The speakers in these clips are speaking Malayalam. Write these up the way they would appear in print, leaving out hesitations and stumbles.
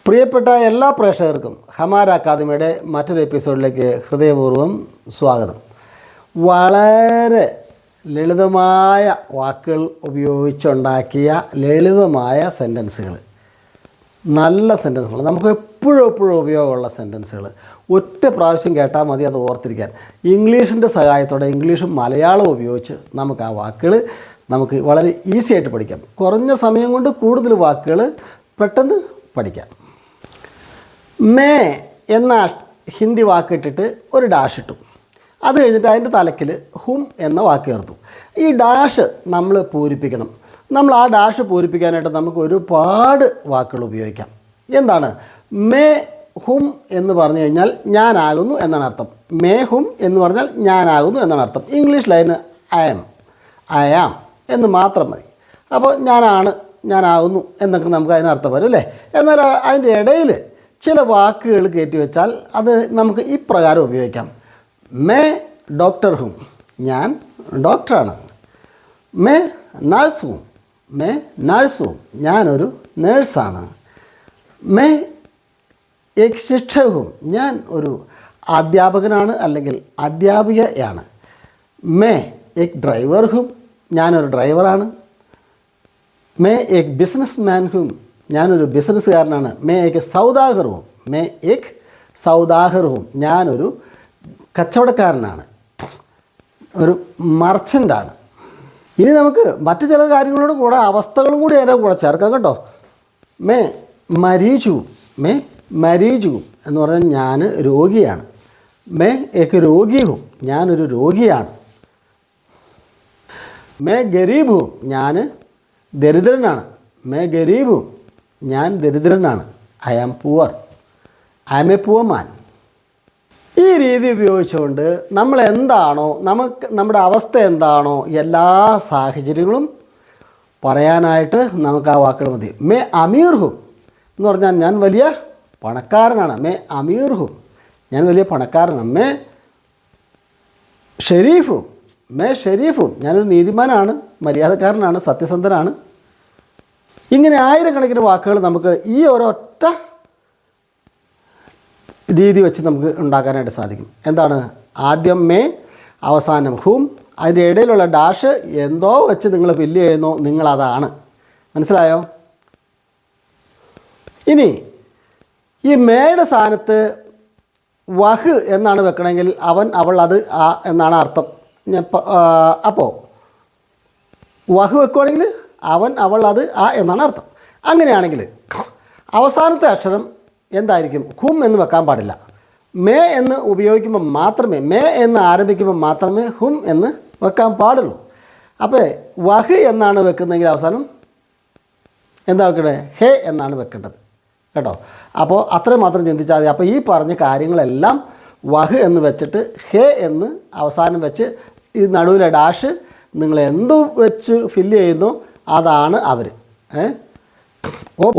പ്രിയപ്പെട്ട എല്ലാ പ്രേക്ഷകർക്കും ഹമാര അക്കാദമിയുടെ മറ്റൊരു എപ്പിസോഡിലേക്ക് ഹൃദയപൂർവ്വം സ്വാഗതം. വളരെ ലളിതമായ വാക്കുകൾ ഉപയോഗിച്ചുണ്ടാക്കിയ ലളിതമായ സെൻറ്റൻസുകൾ, നല്ല സെൻറ്റൻസുകൾ, നമുക്ക് എപ്പോഴും ഉപയോഗമുള്ള സെൻറ്റൻസുകൾ ഒറ്റ പ്രാവശ്യം കേട്ടാൽ മതി അത് ഓർത്തിരിക്കാൻ. ഇംഗ്ലീഷിൻ്റെ സഹായത്തോടെ ഇംഗ്ലീഷും മലയാളവും ഉപയോഗിച്ച് നമുക്ക് ആ വാക്കുകൾ നമുക്ക് വളരെ ഈസി ആയിട്ട് പഠിക്കാം. കുറഞ്ഞ സമയം കൊണ്ട് കൂടുതൽ വാക്കുകൾ പെട്ടെന്ന് പഠിക്കാം. മേ എന്ന ഹിന്ദി വാക്ക് ഇട്ടിട്ട് ഒരു ഡാഷ് ഇട്ടു. അത് കഴിഞ്ഞിട്ട് അതിൻ്റെ തലക്കിൽ ഹും എന്ന വാക്ക് ചേർത്തു. ഈ ഡാഷ് നമ്മൾ പൂരിപ്പിക്കണം. നമ്മൾ ആ ഡാഷ് പൂരിപ്പിക്കാനായിട്ട് നമുക്ക് ഒരുപാട് വാക്കുകൾ ഉപയോഗിക്കാം. എന്താണ് മേ ഹും എന്ന് പറഞ്ഞു കഴിഞ്ഞാൽ ഞാനാകുന്നു എന്നാണ് അർത്ഥം. മേ ഹും എന്ന് പറഞ്ഞാൽ ഞാനാകുന്നു എന്നാണ് അർത്ഥം. ഇംഗ്ലീഷ് ലൈന് ഐ ആം എന്ന് മാത്രം മതി. അപ്പോൾ ഞാനാണ്, ഞാനാകുന്നു എന്നൊക്കെ നമുക്ക് അതിനർത്ഥം വരും അല്ലേ. എന്നാൽ അതിൻ്റെ ഇടയിൽ ചില വാക്കുകൾ കയറ്റി വെച്ചാൽ അത് നമുക്ക് ഇപ്രകാരം ഉപയോഗിക്കാം. മേ ഡോക്ടർ ഹും, ഞാൻ ഡോക്ടറാണ്. മേ നഴ്സ് ഹും, മേ നഴ്സ് ഹും, ഞാനൊരു നേഴ്സാണ്. മേ എക് ശിക്ഷക് ഹും, ഞാൻ ഒരു അധ്യാപകനാണ് അല്ലെങ്കിൽ അധ്യാപികയാണ്. മേ എക് ഡ്രൈവർ ഹും, ഞാനൊരു ഡ്രൈവറാണ്. മേ എക് ബിസിനസ് മാൻ ഹും, ഞാനൊരു ബിസിനസ്സുകാരനാണ്. മേ എക് സൗദാഗർ ഹും, മേ എക് സൗദാഗർ ഹും, ഞാനൊരു കച്ചവടക്കാരനാണ്, ഒരു മർച്ചൻ്റാണ്. ഇനി നമുക്ക് മറ്റു ചില കാര്യങ്ങളോട് കൂടെ അവസ്ഥകളും കൂടി അതിൻ്റെ കൂടെ ചേർക്കാം കേട്ടോ. മേ മരീജു, മേ മരീജു എന്ന് പറഞ്ഞാൽ ഞാൻ രോഗിയാണ്. മേ എക് രോഗി ഹും, ഞാനൊരു രോഗിയാണ്. മേ ഗരീബ് ഹും, ഞാൻ ദരിദ്രനാണ്. മേ ഗരീബ് ഹും, ഞാൻ ദരിദ്രനാണ്. I am poor, I am a poor man. ഈ രീതി ഉപയോഗിച്ചുകൊണ്ട് നമ്മൾ എന്താണോ, നമ്മുടെ അവസ്ഥ എന്താണോ എല്ലാ സാഹചര്യങ്ങളും പറയാനായിട്ട് നമുക്ക് ആ വാക്കുകൾ മതി. മേ അമീർ ഹും എന്ന് പറഞ്ഞാൽ ഞാൻ വലിയ പണക്കാരനാണ്. മേ അമീർ ഹും, ഞാൻ വലിയ പണക്കാരനാണ്. മേ ഷെരീഫും, മേ ഷെരീഫും, ഞാനൊരു നീതിമാനാണ്, മര്യാദക്കാരനാണ്, സത്യസന്ധനാണ്. ഇങ്ങനെ ആയിരക്കണക്കിന് വാക്കുകൾ നമുക്ക് ഈ ഒരൊറ്റ രീതി വെച്ച് നമുക്ക് ഉണ്ടാക്കാനായിട്ട് സാധിക്കും. എന്താണ് ആദ്യം മേ, അവസാനം ഹും, അതിൻ്റെ ഇടയിലുള്ള ഡാഷ് എന്തോ വെച്ച് നിങ്ങൾ ഫില്ല് ചെയ്യുന്നോ നിങ്ങളതാണ്. മനസ്സിലായോ? ഇനി ഈ മേയുടെ സ്ഥാനത്ത് വഹ് എന്നാണ് വെക്കണമെങ്കിൽ അവൻ അവൾ അത് ആ എന്നാണ് അർത്ഥം. അപ്പോൾ വഹ് വെക്കുവാണെങ്കിൽ അവൻ അവൾ അത് ആ എന്നാണ് അർത്ഥം. അങ്ങനെയാണെങ്കിൽ അവസാനത്തെ അക്ഷരം എന്തായിരിക്കും? ഹും എന്ന് വെക്കാൻ പാടില്ല. മേ എന്ന് ഉപയോഗിക്കുമ്പോൾ മാത്രമേ, മേ എന്ന് ആരംഭിക്കുമ്പോൾ മാത്രമേ ഹും എന്ന് വെക്കാൻ പാടുള്ളൂ. അപ്പോൾ വഹ് എന്നാണ് വെക്കുന്നതെങ്കിൽ അവസാനം എന്താ വെക്കേണ്ടത്? ഹേ എന്നാണ് വെക്കേണ്ടത് കേട്ടോ. അപ്പോൾ അത്രയും മാത്രം ചിന്തിച്ചാൽ മതി. അപ്പോൾ ഈ പറഞ്ഞ കാര്യങ്ങളെല്ലാം വഹ് എന്ന് വെച്ചിട്ട് ഹേ എന്ന് അവസാനം വെച്ച് ഈ നടുവിലെ ഡാഷ് നിങ്ങൾ എന്തു വെച്ച് ഫില്ല് ചെയ്യുന്നു അതാണ് അവർ.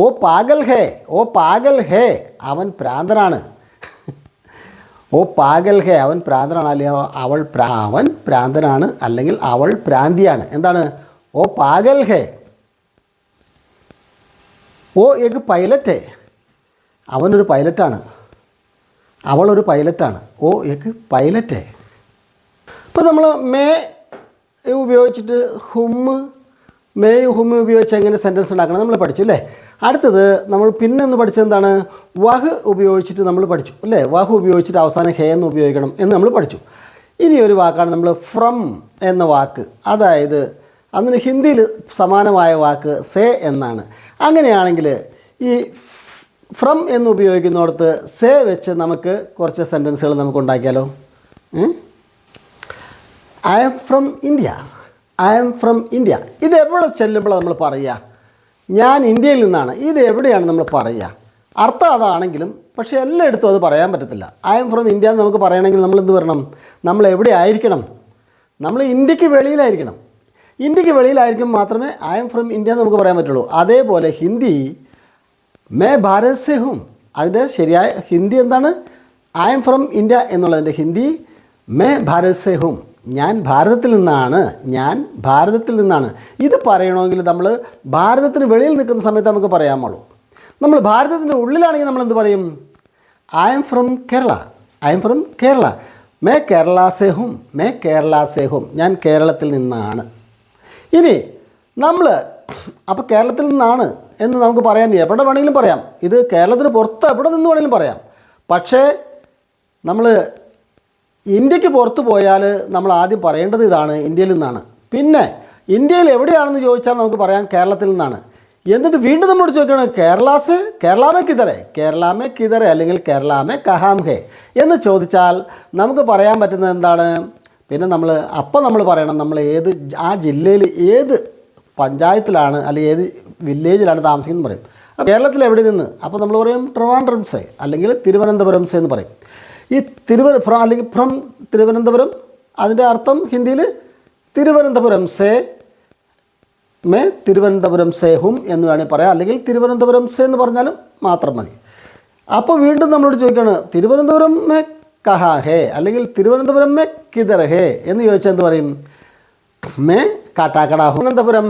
ഓ പാഗൽ ഹേ, ഓ പാഗൽ ഹേ, അവൻ പ്രാന്തനാണ്. ഓ പാഗൽ ഹേ, അവൻ പ്രാന്തനാണ്, അല്ലെങ്കിൽ അവൻ പ്രാന്തനാണ്, അല്ലെങ്കിൽ അവൾ പ്രാന്തിയാണ്. എന്താണ്? ഓ പാഗൽ ഹേ. ഓ എക് പൈലറ്റ്, അവനൊരു പൈലറ്റാണ്, അവളൊരു പൈലറ്റാണ്. ഓ എക് പൈലറ്റ്. ഇപ്പോൾ നമ്മൾ മേ ഉപയോഗിച്ചിട്ട് മേയും ഹും ഉപയോഗിച്ച് എങ്ങനെ സെൻറ്റൻസ് ഉണ്ടാക്കണം നമ്മൾ പഠിച്ചു അല്ലേ. അടുത്തത് നമ്മൾ പിന്നെ ഒന്ന് പഠിച്ചത് എന്താണ്? വഹ് ഉപയോഗിച്ചിട്ട് നമ്മൾ പഠിച്ചു അല്ലേ. വഹ് ഉപയോഗിച്ചിട്ട് അവസാനം ഹേ എന്ന് ഉപയോഗിക്കണം എന്ന് നമ്മൾ പഠിച്ചു. ഇനി ഒരു വാക്കാണ് നമ്മൾ ഫ്രം എന്ന വാക്ക്. അതായത് അതിന് ഹിന്ദിയിൽ സമാനമായ വാക്ക് സേ എന്നാണ്. അങ്ങനെയാണെങ്കിൽ ഈ ഫ്രം എന്ന് ഉപയോഗിക്കുന്നിടത്ത് സേ വെച്ച് നമുക്ക് കുറച്ച് സെൻറ്റൻസുകൾ നമുക്ക് ഉണ്ടാക്കിയാലോ. I am from India, I am from India. ഇത് എവിടെ ചെല്ലുമ്പോൾ നമ്മൾ പറയുക ഞാൻ ഇന്ത്യയിൽ നിന്നാണ്. ഇത് എവിടെയാണ് നമ്മൾ പറയുക? അർത്ഥം അതാണെങ്കിലും പക്ഷേ എല്ലായിടത്തും അത് പറയാൻ പറ്റത്തില്ല. ഐ ആം ഫ്രം ഇന്ത്യ എന്ന് നമുക്ക് പറയണമെങ്കിൽ നമ്മൾ എന്ത് വരണം? നമ്മൾ എവിടെ ആയിരിക്കണം? നമ്മൾ ഇന്ത്യക്ക് വെളിയിലായിരിക്കണം. ഇന്ത്യക്ക് വെളിയിലായിരിക്കും മാത്രമേ ഐ ആം ഫ്രം ഇന്ത്യ എന്ന് നമുക്ക് പറയാൻ പറ്റുള്ളൂ. അതേപോലെ ഹിന്ദി മേ ഭാരത് സെ ഹും, അതിൻ്റെ ശരിയായ ഹിന്ദി എന്താണ്? ഐ ആം ഫ്രം ഇന്ത്യ എന്നുള്ളതിൻ്റെ ഹിന്ദി മേ ഭാരത് സെ ഹും, ഞാൻ ഭാരതത്തിൽ നിന്നാണ്, ഞാൻ ഭാരതത്തിൽ നിന്നാണ്. ഇത് പറയണമെങ്കിൽ നമ്മൾ ഭാരതത്തിന് വെളിയിൽ നിൽക്കുന്ന സമയത്ത് നമുക്ക് പറയാമുള്ളൂ. നമ്മൾ ഭാരതത്തിൻ്റെ ഉള്ളിലാണെങ്കിൽ നമ്മൾ എന്ത് പറയും? I am from Kerala, I am from Kerala, മേ കേരള സേ ഹും, മേ കേരള സേ ഹും, ഞാൻ കേരളത്തിൽ നിന്നാണ്. ഇനി നമ്മൾ അപ്പോൾ കേരളത്തിൽ നിന്നാണ് എന്ന് നമുക്ക് പറയാൻ എവിടെ വേണമെങ്കിലും പറയാം. ഇത് കേരളത്തിന് പുറത്ത് എവിടെ നിന്ന് വേണമെങ്കിലും പറയാം. പക്ഷേ നമ്മൾ ഇന്ത്യക്ക് പുറത്ത് പോയാൽ നമ്മൾ ആദ്യം പറയേണ്ടത് ഇതാണ്, ഇന്ത്യയിൽ നിന്നാണ്. പിന്നെ ഇന്ത്യയിൽ എവിടെയാണെന്ന് ചോദിച്ചാൽ നമുക്ക് പറയാം കേരളത്തിൽ നിന്നാണ്. എന്നിട്ട് വീണ്ടും നമ്മളോട് ചോദിക്കുകയാണ് കേരളാമേ കിതറെ, കേരളാമേ കിതറെ അല്ലെങ്കിൽ കേരളാമേ കഹാം ഹേ എന്ന് ചോദിച്ചാൽ നമുക്ക് പറയാൻ പറ്റുന്നത് എന്താണ്? പിന്നെ നമ്മൾ പറയണം നമ്മൾ ആ ജില്ലയിൽ ഏത് പഞ്ചായത്തിലാണ് അല്ലെങ്കിൽ ഏത് വില്ലേജിലാണ് താമസിക്കുന്നത് പറയും. അപ്പോൾ കേരളത്തിൽ എവിടെ നിന്ന്? അപ്പോൾ നമ്മൾ പറയും ട്രിവാൻഡ്രം സേ അല്ലെങ്കിൽ തിരുവനന്തപുരം സേ എന്ന് പറയും. ഈ അല്ലെങ്കിൽ ഫ്രം തിരുവനന്തപുരം, അതിൻ്റെ അർത്ഥം ഹിന്ദിയിൽ Thiruvananthapuram say, may Thiruvananthapuram say ഹും എന്ന് വേണമെങ്കിൽ പറയാം, അല്ലെങ്കിൽ തിരുവനന്തപുരം സേ എന്ന് പറഞ്ഞാലും മാത്രം മതി. അപ്പോൾ വീണ്ടും നമ്മളോട് ചോദിക്കുകയാണ് തിരുവനന്തപുരം മേ കഹാ ഹേ അല്ലെങ്കിൽ തിരുവനന്തപുരം മേ കിതർ ഹേ എന്ന് ചോദിച്ചാൽ എന്ത് പറയും? മേ കാട്ടാക്കട ഹും. തിരുവനന്തപുരം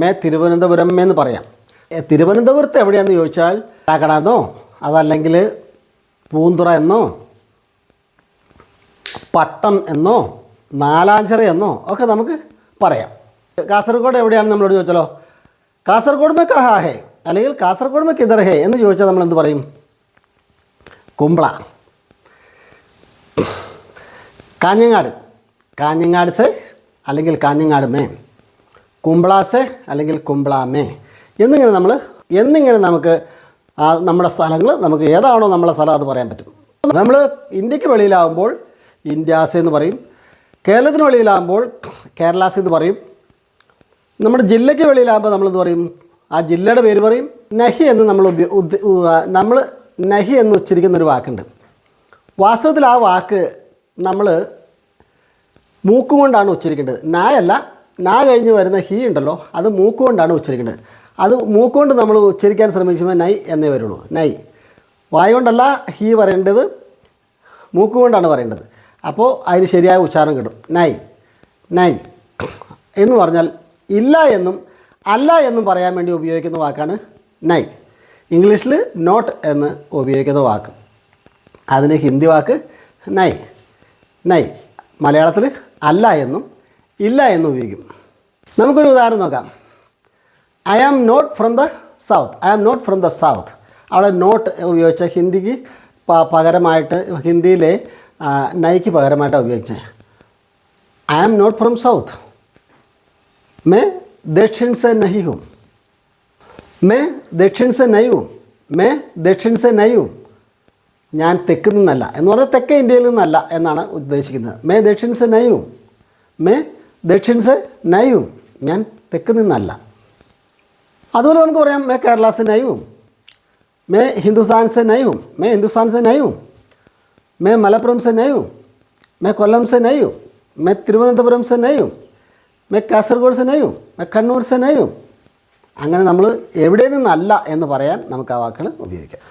മേ തിരുവനന്തപുരം എന്ന് പറയാം. തിരുവനന്തപുരത്ത് എവിടെയാണെന്ന് ചോദിച്ചാൽ കാട്ടാക്കട എന്നോ അതല്ലെങ്കിൽ പൂന്തുറ എന്നോ പട്ടം എന്നോ നാലാഞ്ചിറ എന്നോ ഒക്കെ നമുക്ക് പറയാം. കാസർഗോഡ് എവിടെയാണെന്ന് നമ്മളോട് ചോദിച്ചാലോ കാസർഗോഡ് മേ കഹാ ഹേ അല്ലെങ്കിൽ കാസർഗോഡ് മേ കിതർ ഹേ എന്ന് ചോദിച്ചാൽ നമ്മൾ എന്ത് പറയും? കുംബ്ള. കാഞ്ഞങ്ങാട് സേ അല്ലെങ്കിൽ കാഞ്ഞങ്ങാട് മേ, കുംബ്ള സേ അല്ലെങ്കിൽ കുംബ്ള മേ എന്നിങ്ങനെ നമുക്ക് നമ്മുടെ സ്ഥലങ്ങൾ നമുക്ക് ഏതാണോ നമ്മളെ സ്ഥലം അത് പറയാൻ പറ്റും. നമ്മൾ ഇന്ത്യക്ക് വെളിയിലാകുമ്പോൾ ഇന്ത്യാസ് എന്ന് പറയും, കേരളത്തിന് വെളിയിലാകുമ്പോൾ കേരളാസ് എന്ന് പറയും, നമ്മുടെ ജില്ലയ്ക്ക് വെളിയിലാകുമ്പോൾ നമ്മളെന്ത് പറയും? ആ ജില്ലയുടെ പേര് പറയും. നഹി എന്ന് നമ്മൾ നഹി എന്ന് ഉച്ചരിക്കുന്നൊരു വാക്കുണ്ട്. വാസ്തവത്തിൽ ആ വാക്ക് നമ്മൾ മൂക്കുകൊണ്ടാണ് ഉച്ചരിക്കേണ്ടത്. നായല്ല, നാ കഴിഞ്ഞ് വരുന്ന ഹി ഉണ്ടല്ലോ അത് മൂക്കുകൊണ്ടാണ് ഉച്ചരിക്കേണ്ടത്. അത് മൂക്കുകൊണ്ട് നമ്മൾ ഉച്ചരിക്കാൻ ശ്രമിക്കുമ്പോൾ നൈ എന്നേ വരുള്ളൂ. നൈ വായുകൊണ്ടല്ല ഹി പറയേണ്ടത്, മൂക്കുകൊണ്ടാണ് പറയേണ്ടത്. അപ്പോൾ അതിന് ശരിയായ ഉച്ചാരണം കിട്ടും. നൈ എന്ന് പറഞ്ഞാൽ ഇല്ല എന്നും അല്ല എന്നും പറയാൻ വേണ്ടി ഉപയോഗിക്കുന്ന വാക്കാണ് നൈ. ഇംഗ്ലീഷിൽ നോട്ട് എന്ന് ഉപയോഗിക്കുന്ന വാക്ക്, അതിന് ഹിന്ദി വാക്ക് നൈ. മലയാളത്തിൽ അല്ല എന്നും ഇല്ല എന്നും ഉപയോഗിക്കും. നമുക്കൊരു ഉദാഹരണം നോക്കാം. I am not from the south. അവിടെ നോട്ട് ഉപയോഗിച്ച ഹിന്ദിക്ക് പകരമായിട്ട് ഹിന്ദിയിലെ നൈക്ക് പകരമായിട്ടാണ് ഉപയോഗിച്ചത്. I am not from south. मैं दक्षिण से नहीं हूँ, मैं दक्षिण से नहीं हूँ, मैं दक्षिण से नहीं हूँ. ഞാൻ തെക്ക് നിന്നല്ല എന്ന് പറഞ്ഞാൽ തെക്കേ ഇന്ത്യയിൽ നിന്നല്ല എന്നാണ് ഉദ്ദേശിക്കുന്നത്. മേ ദക്ഷിൺ സെ നൈ ഹൂം, മേ ദക്ഷിൺ സെ നൈ ഹൂം, ഞാൻ തെക്ക് നിന്നല്ല. അതുപോലെ നമുക്ക് പറയാം മേ കേരള സെ നൈ ഹൂം, മേ ഹിന്ദുസ്ഥാൻ സെ നൈ ഹൂം, മേ ഹിന്ദുസ്ഥാൻ സെ നൈ ഹൂം, മേ മലപ്പുറം സെ നൈ ഹൂം, മേ കൊല്ലം സെ നൈ ഹൂം, മേ തിരുവനന്തപുരം സെ നൈ ഹൂം, മേ കാസർഗോഡ് സെ നൈ ഹൂം, മേ കണ്ണൂർ സെ നൈ ഹൂം. അങ്ങനെ നമ്മൾ എവിടെ നിന്നല്ല എന്ന് പറയാൻ നമുക്ക് ആ വാക്കുകൾ ഉപയോഗിക്കാം.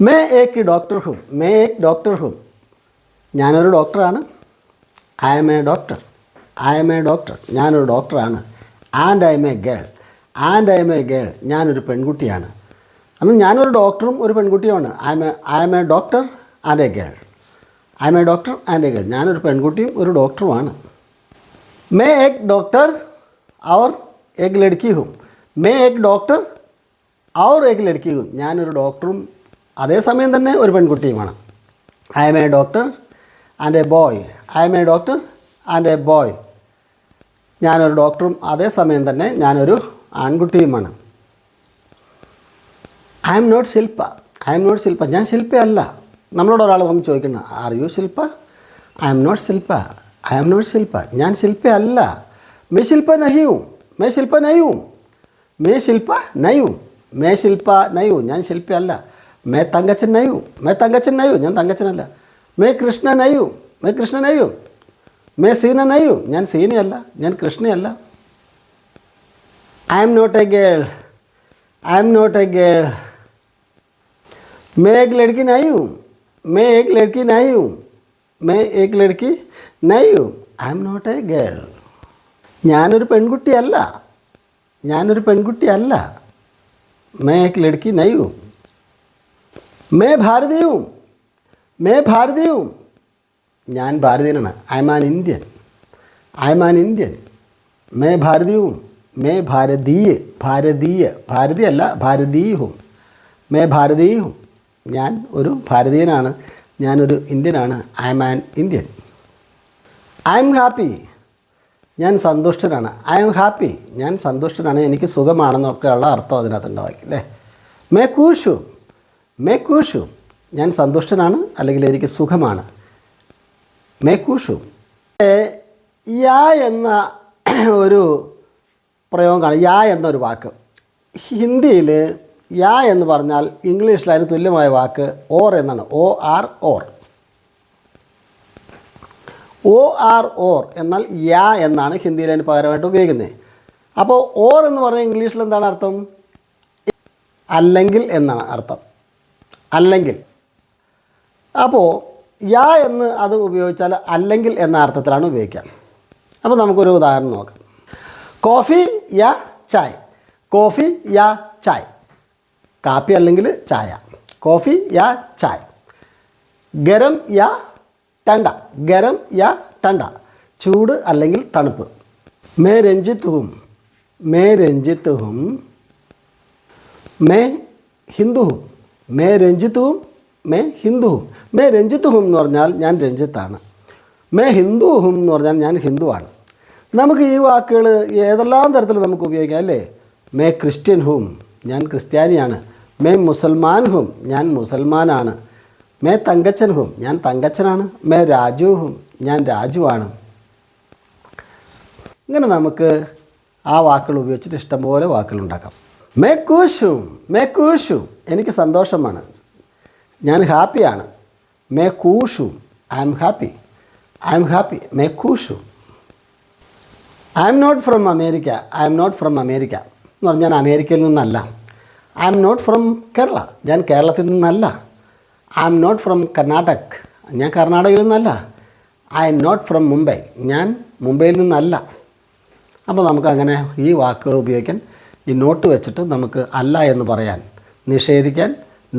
മേ ഏക് ഡോക്ടർ ഹൂം, മേ ഏക് ഡോക്ടർ ഹൂം, ഞാനൊരു ഡോക്ടറാണ്. I am a doctor, I am a doctor, ഞാനൊരു ഡോക്ടറാണ്. And I am a girl, and I am a girl, ഞാനൊരു പെൺകുട്ടിയാണ്. അന്ന് ഞാനൊരു ഡോക്ടറും ഒരു പെൺകുട്ടിയുമാണ്. I am a doctor and a girl, I am a doctor and a girl, ഞാനൊരു പെൺകുട്ടിയും ഒരു ഡോക്ടറുമാണ്. മേ ഏക് ഡോക്ടർ ഔർ ഏക് ലഡ്കി ഹൂം, മേ ഏക് ഡോക്ടർ ഔർ ഏക് ലഡ്കി ഹൂം, ഞാനൊരു ഡോക്ടറും അതേസമയം തന്നെ ഒരു പെൺകുട്ടിയുമാണ്. I am a doctor and a boy, I am a doctor and a boy, ഞാനൊരു ഡോക്ടറും അതേസമയം തന്നെ ഞാനൊരു ആൺകുട്ടിയുമാണ്. I am not Shilpa, I am not Shilpa, ഞാൻ ശില്പയല്ല. നമ്മളോട് ഒരാൾ വന്ന് ചോദിക്കണം are you Shilpa? I am not Shilpa, I am not Shilpa, ഞാൻ ശില്പയല്ല. മേ ശില്പ നഹി ഹൂം, മേ ശില്പ നഹി ഹൂം, മേ ശില്പ നഹി ഹൂം, മേ ശില്പ നഹി ഹൂം, ഞാൻ ശില്പയല്ല. മേ തങ്കച്ചൻ നഹി ഹൂം, മേ തങ്കച്ചൻ നഹി ഹൂം, ഞാൻ തങ്കച്ചനല്ല. മേ കൃഷ്ണ നഹി ഹൂം, മേ കൃഷ്ണ നഹി ഹൂം, മേ സീന നഹി ഹൂം, ഞാൻ സീനയല്ല, ഞാൻ കൃഷ്ണയല്ല. I am not a girl, I am not a girl. मैं एक लड़की नहीं हूँ, मैं एक लड़की नहीं हूँ, मैं एक लड़की नहीं हूँ, I am not a girl. ഞാനൊരു പെൺകുട്ടിയല്ല, ഞാനൊരു പെൺകുട്ടിയല്ല. मैं एक लड़की नहीं हूँ. मैं भारतीय हूँ. मैं भारतीय हूँ. ഞാൻ ഭാരതീയനാണ്. I am an Indian. I am an Indian. मैं भारतीय हूँ. मैं भारतीय. ഭാരതീയ. ഭാരതീയ അല്ല, ഭാരതീയ ഹും. मैं भारतीय हूँ. ഞാൻ ഒരു ഭാരതീയനാണ്. ഞാനൊരു ഇന്ത്യനാണ്. I am an Indian. I am happy. ഞാൻ സന്തുഷ്ടനാണ്. I am happy. ഞാൻ സന്തുഷ്ടനാണ്, എനിക്ക് സുഖമാണെന്നൊക്കെയുള്ള അർത്ഥം അതിനകത്തുണ്ടാക്കി അല്ലേ. മേ കൂഷു. മേ കൂഷു. ഞാൻ സന്തുഷ്ടനാണ് അല്ലെങ്കിൽ എനിക്ക് സുഖമാണ്. മേ കൂഷു. യാ എന്ന ഒരു പ്രയോഗം കാണും. യാ എന്നൊരു വാക്ക് ഹിന്ദിയിൽ യാ എന്ന് പറഞ്ഞാൽ ഇംഗ്ലീഷിൽ അതിന് തുല്യമായ വാക്ക് ഓർ എന്നാണ്. O R or. O R or എന്നാൽ യാ എന്നാണ് ഹിന്ദിയിൽ അതിന് പകരമായിട്ട് ഉപയോഗിക്കുന്നത്. അപ്പോൾ ഓർ എന്ന് പറഞ്ഞാൽ ഇംഗ്ലീഷിൽ എന്താണ് അർത്ഥം? അല്ലെങ്കിൽ എന്നാണ് അർത്ഥം. അല്ലെങ്കിൽ. അപ്പോൾ യാ എന്ന് അത് ഉപയോഗിച്ചാൽ അല്ലെങ്കിൽ എന്ന അർത്ഥത്തിലാണ് ഉപയോഗിക്കുക. അപ്പോൾ നമുക്കൊരു ഉദാഹരണം നോക്കാം. കോഫി യാ ചായ്. കോഫി യാ ചായ്. കാപ്പി അല്ലെങ്കിൽ ചായ. കോഫി യാ ചായ്. ഗരം യാ ടണ്ട. ഗരം യാ ടണ്ട. ചൂട് അല്ലെങ്കിൽ തണുപ്പ്. മേ രഞ്ജിത്ത് ഹും. മേ രഞ്ജിത്ത് ഹും. മേ ഹിന്ദു ഹും. മേ രഞ്ജിത്ത് ഹും. മേ ഹിന്ദു ഹും. മേ രഞ്ജിത്ത് ഹും എന്ന് പറഞ്ഞാൽ ഞാൻ രഞ്ജിത്താണ്. മേ ഹിന്ദു ഹും എന്ന് പറഞ്ഞാൽ ഞാൻ ഹിന്ദുവാണ്. നമുക്ക് ഈ വാക്കുകൾ ഏതെല്ലാം തരത്തിൽ നമുക്ക് ഉപയോഗിക്കാം അല്ലേ. മേ ക്രിസ്ത്യൻ ഹും. ഞാൻ ക്രിസ്ത്യാനിയാണ്. മേ മുസൽമാൻ ഹും. ഞാൻ മുസൽമാനാണ്. മേ തങ്കച്ചൻ ഹും. ഞാൻ തങ്കച്ചനാണ്. മേ രാജു ഹും. ഞാൻ രാജുവാണ്. ഇങ്ങനെ നമുക്ക് ആ വാക്കുകൾ ഉപയോഗിച്ചിട്ട് ഇഷ്ടംപോലെ വാക്കുകൾ ഉണ്ടാക്കാം. മേ ഖുഷ് ഹും. മേ ഖുഷ് ഹും. എനിക്ക് സന്തോഷമാണ്, ഞാൻ ഹാപ്പിയാണ്. മേ ഖുഷ് ഹും. I am happy. I am happy. മേ ഖുഷ് ഹും. I am not from America. I am not from America എന്ന് പറഞ്ഞാൽ ഞാൻ അമേരിക്കയിൽ നിന്നല്ല. I am not from Kerala. ഞാൻ കേരളത്തിൽ നിന്നല്ല. I am not from Karnataka. ഞാൻ കർണാടകയിൽ നിന്നല്ല. I am not from Mumbai. ഞാൻ മുംബൈയിൽ നിന്നല്ല. അപ്പോൾ നമുക്ക് അങ്ങനെ ഈ വാക്കുകൾ ഉപയോഗിക്കാൻ ഈ നോട്ട് വെച്ചിട്ട് നമുക്ക് അല്ല എന്ന് പറയാൻ, നിഷേധിക്കാൻ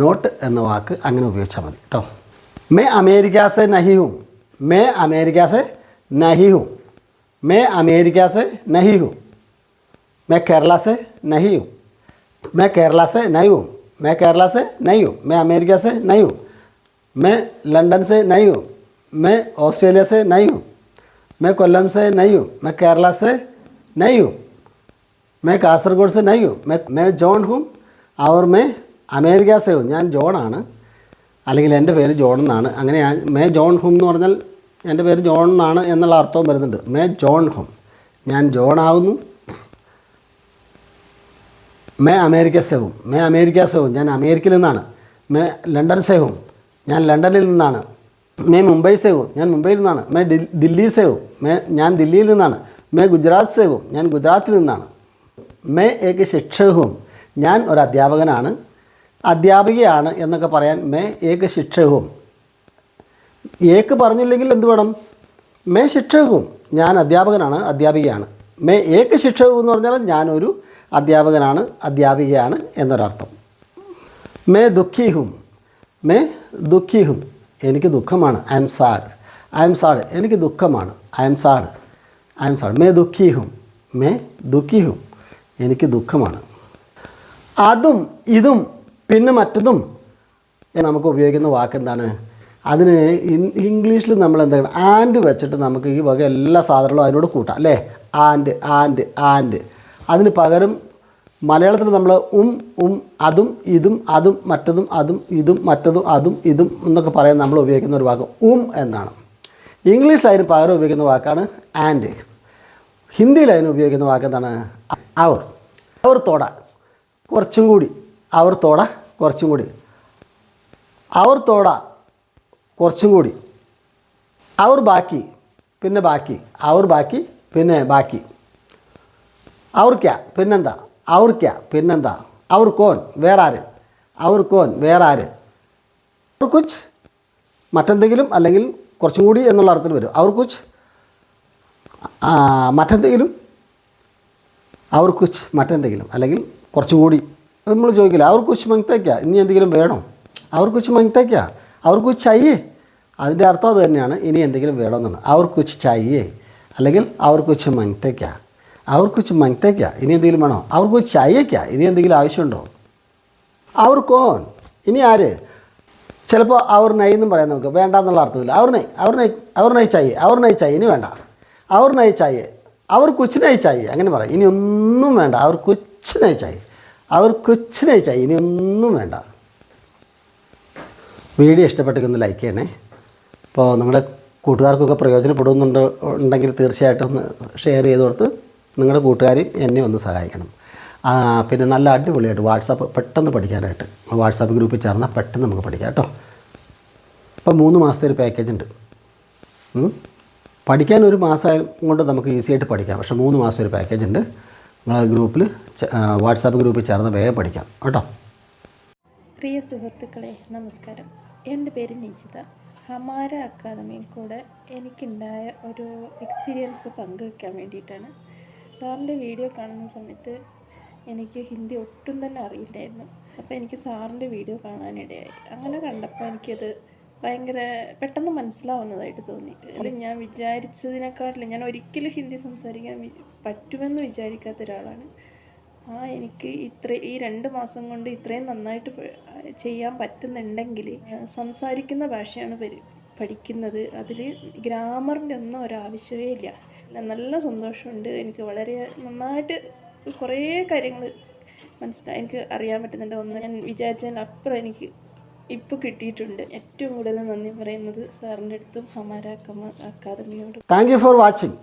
നോട്ട് എന്ന വാക്ക് അങ്ങനെ ഉപയോഗിച്ചാൽ മതി കേട്ടോ. മേ അമേരിക്ക സെ നഹി ഹും. മേ അമേരിക്ക സെ നഹി ഹും. മേ അമേരിക്ക സെ നഹി ഹും. മേ കേരള സെ നഹി ഹും. मैं केरला से नहीं हूँ. मैं केरला से नहीं हूँ. मैं अमेरिका से नहीं हूँ. मैं लंदन से नहीं हूँ. मैं ऑस्ट्रेलिया से नहीं हूँ. मैं कोल्लम से नहीं हूँ. मैं केरला से नहीं हूँ. मैं കാസർഗോഡ് से नहीं हूँ. मैं ജോൺ ഹും और मैं അമേരിക്ക से हूँ. ഞാൻ ജോണാണ്, അല്ലെങ്കിൽ എൻ്റെ പേര് ജോൺ എന്നാണ്. അങ്ങനെ മേ ജോൺ ഹും എന്ന് പറഞ്ഞാൽ എൻ്റെ പേര് ജോൺ എന്നാണ് എന്നുള്ള അർത്ഥവും വരുന്നുണ്ട്. മേ ജോൺ ഹും. ഞാൻ ജോണാവുന്നു. मैं अमेरिका से हूँ. मैं अमेरिका से हूँ. ഞാൻ അമേരിക്കയിൽ നിന്നാണ്. मैं ലണ്ടൻ से हूँ. ഞാൻ ലണ്ടനിൽ നിന്നാണ്. मैं മുംബൈ से हूँ. ഞാൻ മുംബൈയിൽ നിന്നാണ്. मैं ദില്ലി से हूँ. ഞാൻ ദില്ലിയിൽ നിന്നാണ്. मैं ഗുജറാത്ത് से हूँ. ഞാൻ ഗുജറാത്തിൽ നിന്നാണ്. मैं एक शिक्षक हूँ. ഞാൻ ഒരു അധ്യാപകനാണ്, അധ്യാപികയാണ് എന്നൊക്കെ പറയാൻ मैं एक शिक्षक हूँ. ഏക്ക് പറഞ്ഞില്ലെങ്കിൽ എന്ത് വേണം? मैं शिक्षक हूँ. ഞാൻ അധ്യാപകനാണ്, അധ്യാപികയാണ്. मैं एक शिक्षक हूँ എന്ന് പറഞ്ഞാൽ ഞാനൊരു അധ്യാപകനാണ്, അധ്യാപികയാണ് എന്നൊരർത്ഥം. മേ ദുഃഖി ഹും. മേ ദുഃഖി ഹും. എനിക്ക് ദുഃഖമാണ്. I am sad. I am sad. എനിക്ക് ദുഃഖമാണ്. I am sad. I am sad. മേ ദുഃഖി ഹും. മേ ദുഃഖി ഹും. എനിക്ക് ദുഃഖമാണ്. അതും ഇതും പിന്നെ മറ്റതും നമുക്ക് ഉപയോഗിക്കുന്ന വാക്ക് എന്താണ്? അതിന് ഇംഗ്ലീഷിൽ നമ്മൾ എന്താണ് ആൻഡ് വെച്ചിട്ട് നമുക്ക് ഈ വക എല്ലാ സാധനങ്ങളും അതിനോട് കൂട്ടാം അല്ലേ. ആൻഡ് അതിന് പകരം മലയാളത്തിൽ നമ്മൾ അതും ഇതും അതും മറ്റതും അതും ഇതും മറ്റതും അതും ഇതും എന്നൊക്കെ പറയാൻ നമ്മൾ ഉപയോഗിക്കുന്ന ഒരു വാക്ക് എന്നാണ്. ഇംഗ്ലീഷിൽ അതിന് പകരം ഉപയോഗിക്കുന്ന വാക്കാണ് ആൻഡ്. ഹിന്ദിയിൽ അതിന് ഉപയോഗിക്കുന്ന വാക്ക് എന്താണ്? അവർ തോട കുറച്ചും കൂടി. അവർ തോട കുറച്ചും കൂടി. അവർ തോട കുറച്ചും കൂടി. അവർ ബാക്കി പിന്നെ ബാക്കി. അവർ ബാക്കി പിന്നെ ബാക്കി. അവർ ക്യാ പിന്നെന്താ. അവർ ക്യാ പിന്നെന്താ. അവർ കോൻ വേറെ ആര്. അവർ കോൻ വേറെ ആര്. അവർ കുച്ച് മറ്റെന്തെങ്കിലും അല്ലെങ്കിൽ കുറച്ചും കൂടി എന്നുള്ള അർത്ഥത്തിൽ വരും. അവർ കുച്ച് മറ്റെന്തെങ്കിലും. അവർ കുച്ച് മറ്റെന്തെങ്കിലും അല്ലെങ്കിൽ കുറച്ചും കൂടി നമ്മൾ ചോദിക്കില്ല അവർ കുച്ച് മങ്തയ്ക്കാ, ഇനി എന്തെങ്കിലും വേണോ, അവർ കുച്ച് മങ്തയ്ക്കാ, അവർ കുച്ച് ചയ്യേ. അതിൻ്റെ അർത്ഥം അത് തന്നെയാണ്, ഇനി എന്തെങ്കിലും വേണമെന്നാണ്. അവർ കുച്ച് ചയ്യേ അല്ലെങ്കിൽ അവർ കുച്ച് മങ്തയ്ക്കാ, അവർ കുച്ച് മങ്തയ്ക്കാ, ഇനി എന്തെങ്കിലും വേണോ, അവർ കുച്ച് ചയ്യയ്ക്കാ, ഇനി എന്തെങ്കിലും ആവശ്യമുണ്ടോ. അവർ കോൻ, ഇനി ആര്. ചിലപ്പോൾ അവർ നൈ എന്നും പറയാം, നമുക്ക് വേണ്ട എന്നുള്ള അർത്ഥത്തിൽ. അവർ നൈ, അവർ നൈ, അവർ നൈ ചായേ, അവർ നൈ ചായേ, ഇനി വേണ്ട. അവർ നൈ ചായേ, അവർ കുച്ച് നൈ ചായേ, അങ്ങനെ പറയും. ഇനി ഒന്നും വേണ്ട, അവർ കുച്ച് നൈ ചായേ, അവർ കുച്ച് നൈ ചായേ, ഇനി ഒന്നും വേണ്ട. വീഡിയോ ഇഷ്ടപ്പെട്ടെങ്കിൽ ലൈക്ക് ചെയ്യണേ. അപ്പോൾ നിങ്ങളുടെ കൂട്ടുകാർക്കൊക്കെ ഉണ്ടെങ്കിൽ തീർച്ചയായിട്ടും ഒന്ന് ഷെയർ ചെയ്ത് കൊടുത്ത് നിങ്ങളുടെ കൂട്ടുകാരെയും എന്നെ ഒന്ന് സഹായിക്കണം. പിന്നെ നല്ല അടിപൊളിയായിട്ട് വാട്സാപ്പ് പെട്ടെന്ന് പഠിക്കാനായിട്ട് വാട്സാപ്പ് ഗ്രൂപ്പിൽ ചേർന്നാൽ പെട്ടെന്ന് നമുക്ക് പഠിക്കാം കേട്ടോ. ഇപ്പോൾ 3 മാസത്തെ ഒരു പാക്കേജ് ഉണ്ട്. പഠിക്കാൻ ഒരു മാസം കൊണ്ട് നമുക്ക് ഈസി ആയിട്ട് പഠിക്കാം. പക്ഷേ 3 മാസം ഒരു പാക്കേജ് ഉണ്ട്. നിങ്ങൾ ഗ്രൂപ്പിൽ വാട്സാപ്പ് ഗ്രൂപ്പിൽ ചേർന്ന് വേഗം പഠിക്കാം കേട്ടോ. പ്രിയ സുഹൃത്തുക്കളെ നമസ്കാരം. എൻ്റെ പേര് നിജിത. ഹമാര അക്കാദമിയിൽ കൂടെ എനിക്കുണ്ടായ ഒരു എക്സ്പീരിയൻസ് പങ്കുവയ്ക്കാൻ വേണ്ടിയിട്ടാണ്. സാറിൻ്റെ വീഡിയോ കാണുന്ന സമയത്ത് എനിക്ക് ഹിന്ദി ഒട്ടും തന്നെ അറിയില്ലായിരുന്നു. അപ്പോൾ എനിക്ക് സാറിൻ്റെ വീഡിയോ കാണാനിടയായി. അങ്ങനെ കണ്ടപ്പോൾ എനിക്കത് ഭയങ്കര പെട്ടെന്ന് മനസ്സിലാവുന്നതായിട്ട് തോന്നി. അല്ലെങ്കിൽ ഞാൻ വിചാരിച്ചതിനെക്കാട്ടിലും ഞാൻ ഒരിക്കലും ഹിന്ദി സംസാരിക്കാൻ പറ്റുമെന്ന് വിചാരിക്കാത്ത ഒരാളാണ്. എനിക്ക് ഈ 2 മാസം കൊണ്ട് ഇത്രയും നന്നായിട്ട് ചെയ്യാൻ പറ്റുന്നുണ്ടെങ്കിൽ സംസാരിക്കുന്ന ഭാഷയാണ് പഠിക്കുന്നത്. അതിൽ ഗ്രാമറിൻ്റെ ഒന്നും ഒരാവശ്യമേ ഇല്ല. നല്ല സന്തോഷമുണ്ട്. എനിക്ക് വളരെ നന്നായിട്ട് കുറേ കാര്യങ്ങൾ എനിക്ക് അറിയാൻ പറ്റുന്നുണ്ട്. ഒന്ന് ഞാൻ വിചാരിച്ചതിനപ്പുറം എനിക്ക് ഇപ്പോൾ കിട്ടിയിട്ടുണ്ട്. ഏറ്റവും കൂടുതൽ നന്ദി പറയുന്നത് സാറിൻ്റെ അടുത്തും ഹമാര അക്കാദമിയോടും. Thank you for watching.